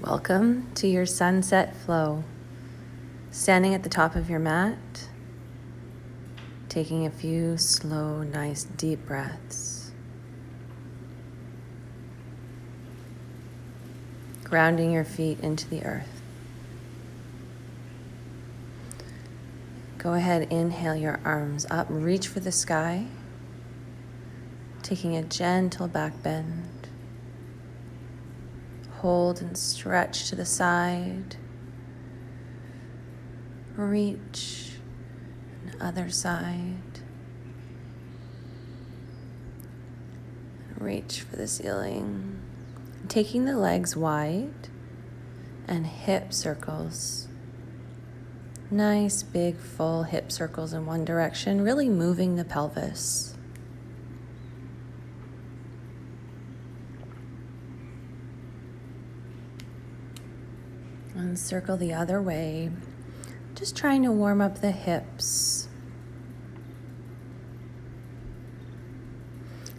Welcome to your sunset flow. Standing at the top of your mat, taking a few slow, nice, deep breaths. Grounding your feet into the earth. Go ahead, inhale your arms up, reach for the sky, taking a gentle back bend. Hold and stretch to the side. Reach, and other side. Reach for the ceiling. Taking the legs wide and hip circles. Nice, big, full hip circles in one direction, really moving the pelvis. And circle the other way, just trying to warm up the hips.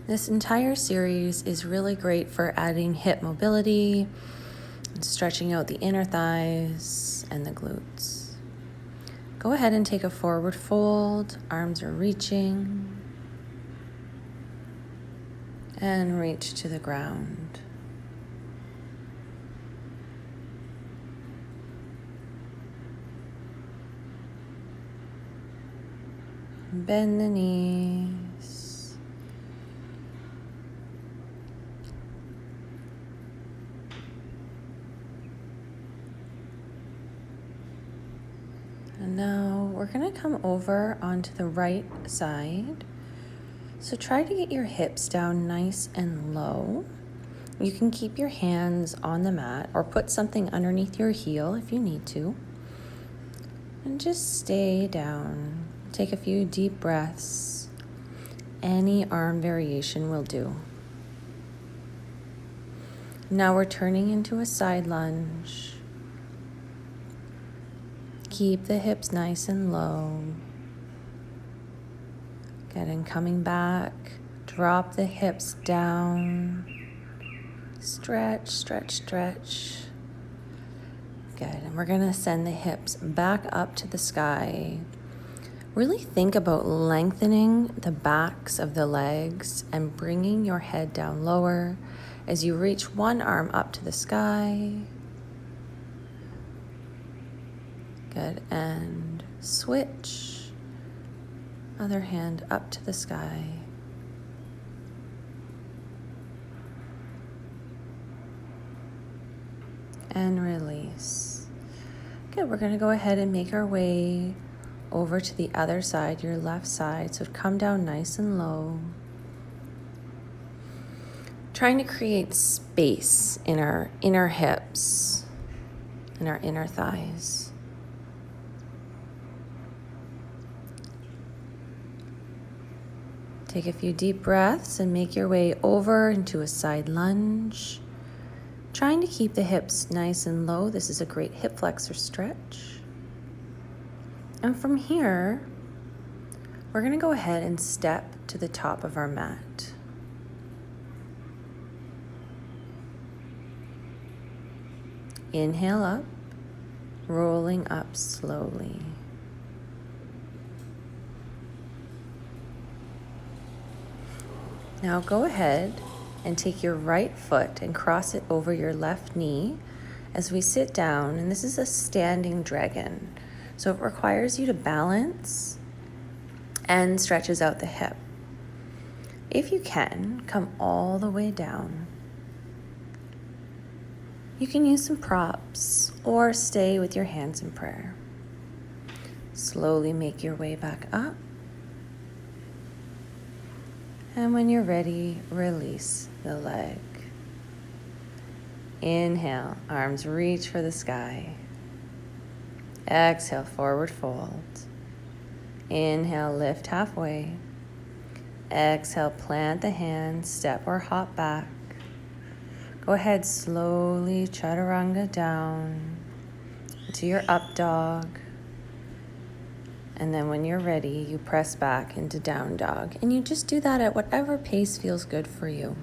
This entire series is really great for adding hip mobility and stretching out the inner thighs and the glutes. Go ahead and take a forward fold, arms are reaching, and reach to the ground. Bend the knees. And now we're going to come over onto the right side. So try to get your hips down nice and low. You can keep your hands on the mat or put something underneath your heel if you need to. And just stay down. Take a few deep breaths. Any arm variation will do. Now we're turning into a side lunge. Keep the hips nice and low. Good, and coming back, drop the hips down. Stretch, stretch, stretch. Good, and we're gonna send the hips back up to the sky. Really think about lengthening the backs of the legs and bringing your head down lower as you reach one arm up to the sky. Good, and switch. Other hand up to the sky. And release. Good, we're gonna go ahead and make our way over to the other side, your left side. So come down nice and low. Trying to create space in our inner hips, in our inner thighs. Take a few deep breaths and make your way over into a side lunge. Trying to keep the hips nice and low. This is a great hip flexor stretch. And from here, we're going to go ahead and step to the top of our mat. Inhale up, rolling up slowly. Now go ahead and take your right foot and cross it over your left knee as we sit down. And this is a standing dragon. So it requires you to balance and stretches out the hip. If you can, come all the way down. You can use some props or stay with your hands in prayer. Slowly make your way back up. And when you're ready, release the leg. Inhale, arms reach for the sky. Exhale, forward fold. Inhale, lift halfway. Exhale, plant the hands, step or hop back. Go ahead, slowly chaturanga down to your up dog. And then when you're ready, you press back into down dog. And you just do that at whatever pace feels good for you.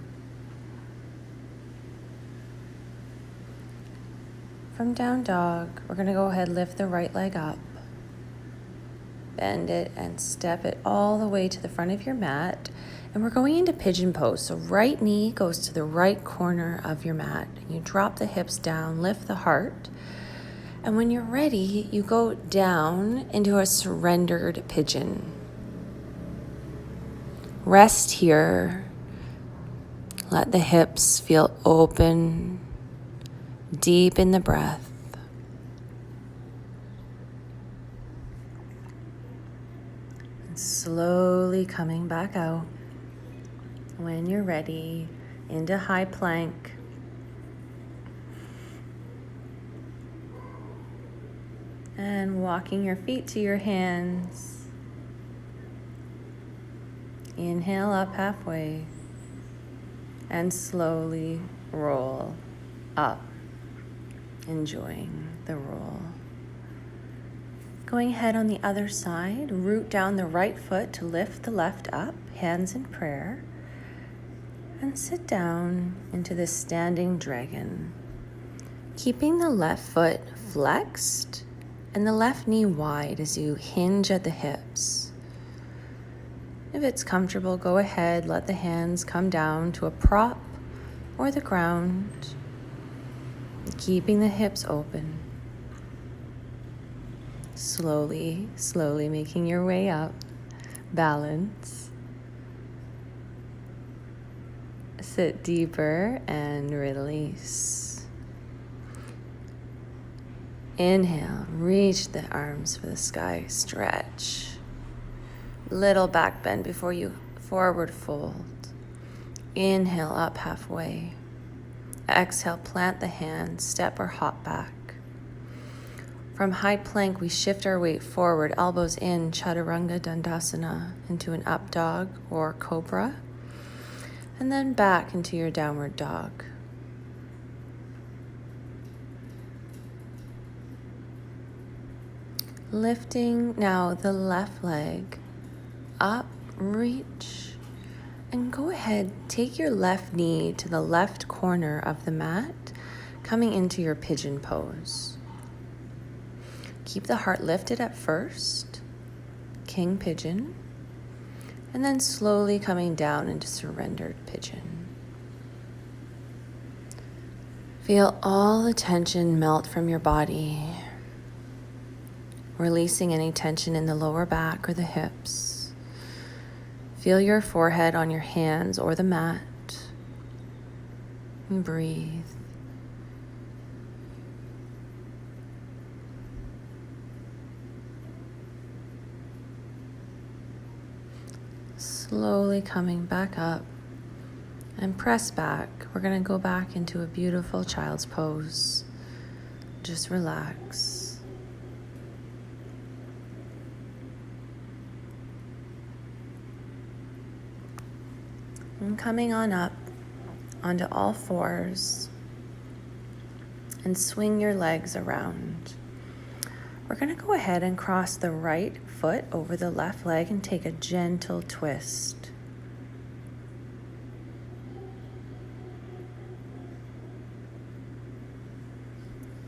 From down dog, we're going to go ahead, lift the right leg up, bend it and step it all the way to the front of your mat. And we're going into pigeon pose. So right knee goes to the right corner of your mat. You drop the hips down, lift the heart. And when you're ready, you go down into a surrendered pigeon. Rest here. Let the hips feel open, deep in the breath. And slowly coming back out. When you're ready, into high plank. And walking your feet to your hands. Inhale up halfway. And slowly roll up. Enjoying the roll. Going ahead on the other side, root down the right foot to lift the left up, hands in prayer. And sit down into this standing dragon. Keeping the left foot flexed and the left knee wide as you hinge at the hips. If it's comfortable, go ahead, let the hands come down to a prop or the ground, keeping the hips open. Slowly, slowly making your way up. Balance. Sit deeper and release. Inhale, reach the arms for the sky, stretch. Little back bend before you forward fold. Inhale up halfway. Exhale, plant the hands, step or hop back. From high plank, we shift our weight forward, elbows in, Chaturanga Dandasana, into an up dog or cobra. And then back into your downward dog. Lifting now the left leg up, reach, and go ahead, take your left knee to the left corner of the mat, coming into your pigeon pose. Keep the heart lifted at first, king pigeon. And then slowly coming down into surrendered pigeon. Feel all the tension melt from your body, releasing any tension in the lower back or the hips. Feel your forehead on your hands or the mat. And breathe. Slowly coming back up and press back. We're going to go back into a beautiful child's pose. Just relax. And coming on up onto all fours and swing your legs around. We're going to go ahead and cross the right foot over the left leg and take a gentle twist.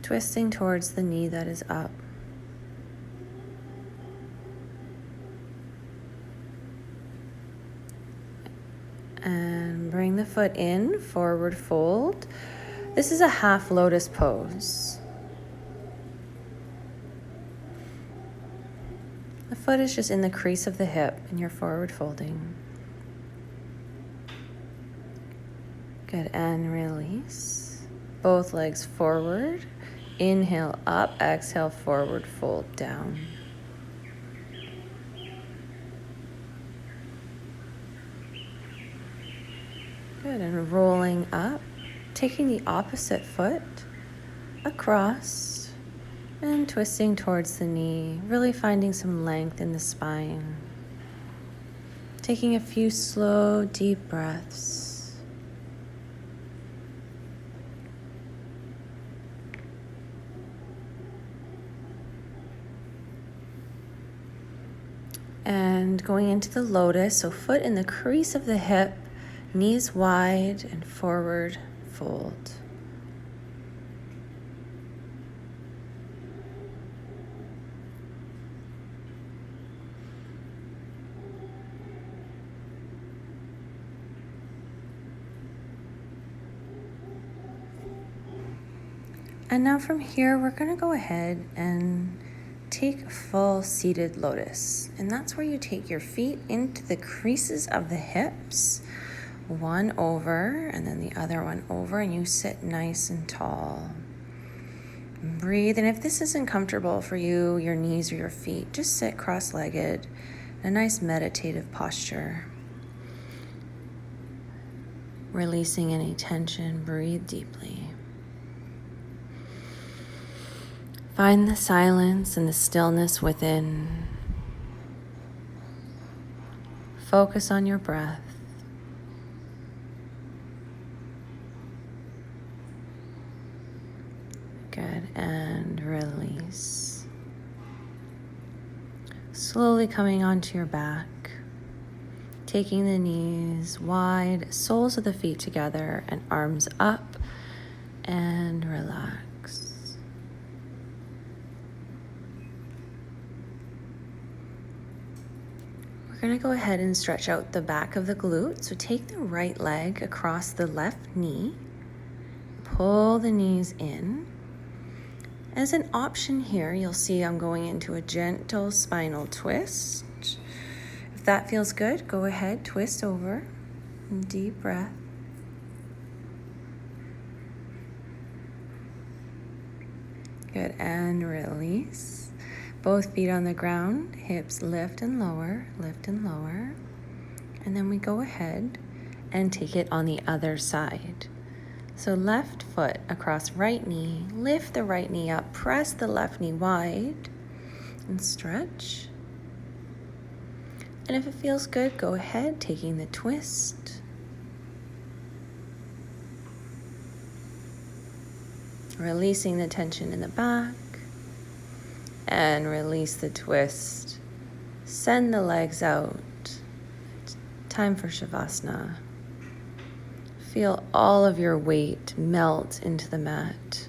Twisting towards the knee that is up. And bring the foot in, forward fold. This is a half lotus pose. The foot is just in the crease of the hip and you're forward folding. Good, and release. Both legs forward. Inhale up, exhale forward, fold down. Good, and rolling up, taking the opposite foot across. And twisting towards the knee, really finding some length in the spine. Taking a few slow, deep breaths. And going into the lotus, so foot in the crease of the hip, knees wide and forward fold. And now from here, we're going to go ahead and take a full seated lotus. And that's where you take your feet into the creases of the hips, one over and then the other one over, and you sit nice and tall. And breathe. And if this isn't comfortable for you, your knees or your feet, just sit cross-legged in a nice meditative posture. Releasing any tension, breathe deeply. Find the silence and the stillness within. Focus on your breath. Good, and release. Slowly coming onto your back, taking the knees wide, soles of the feet together, and arms up, and relax. We're going to go ahead and stretch out the back of the glute. So take the right leg across the left knee. Pull the knees in. As an option here, you'll see I'm going into a gentle spinal twist. If that feels good, go ahead, twist over. Deep breath. Good, and release. Both feet on the ground, hips lift and lower, and then we go ahead and take it on the other side. So left foot across right knee, lift the right knee up, press the left knee wide, and stretch. And if it feels good, go ahead, taking the twist. Releasing the tension in the back. And release the twist. Send the legs out. Time for Shavasana. Feel all of your weight melt into the mat.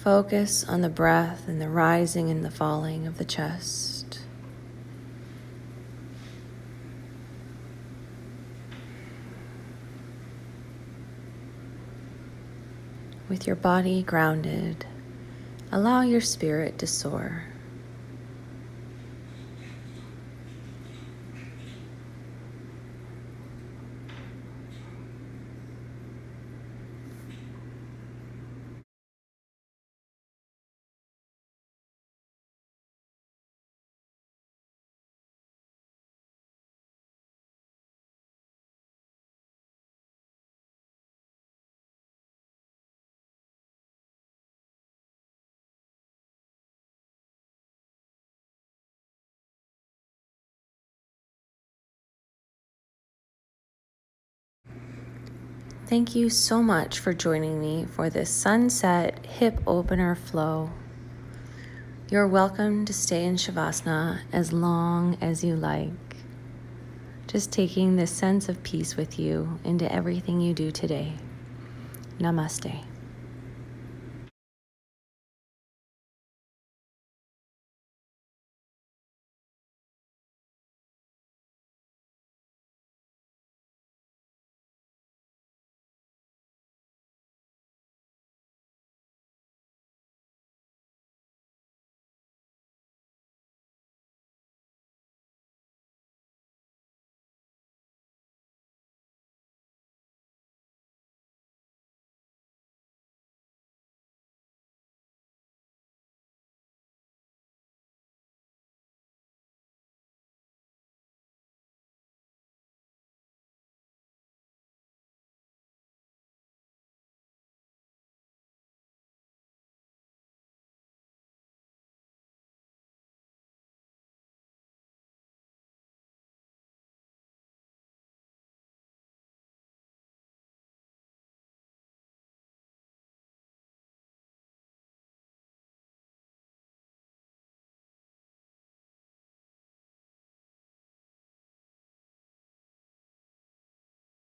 Focus on the breath and the rising and the falling of the chest. With your body grounded, allow your spirit to soar. Thank you so much for joining me for this sunset hip opener flow. You're welcome to stay in Shavasana as long as you like. Just taking this sense of peace with you into everything you do today. Namaste.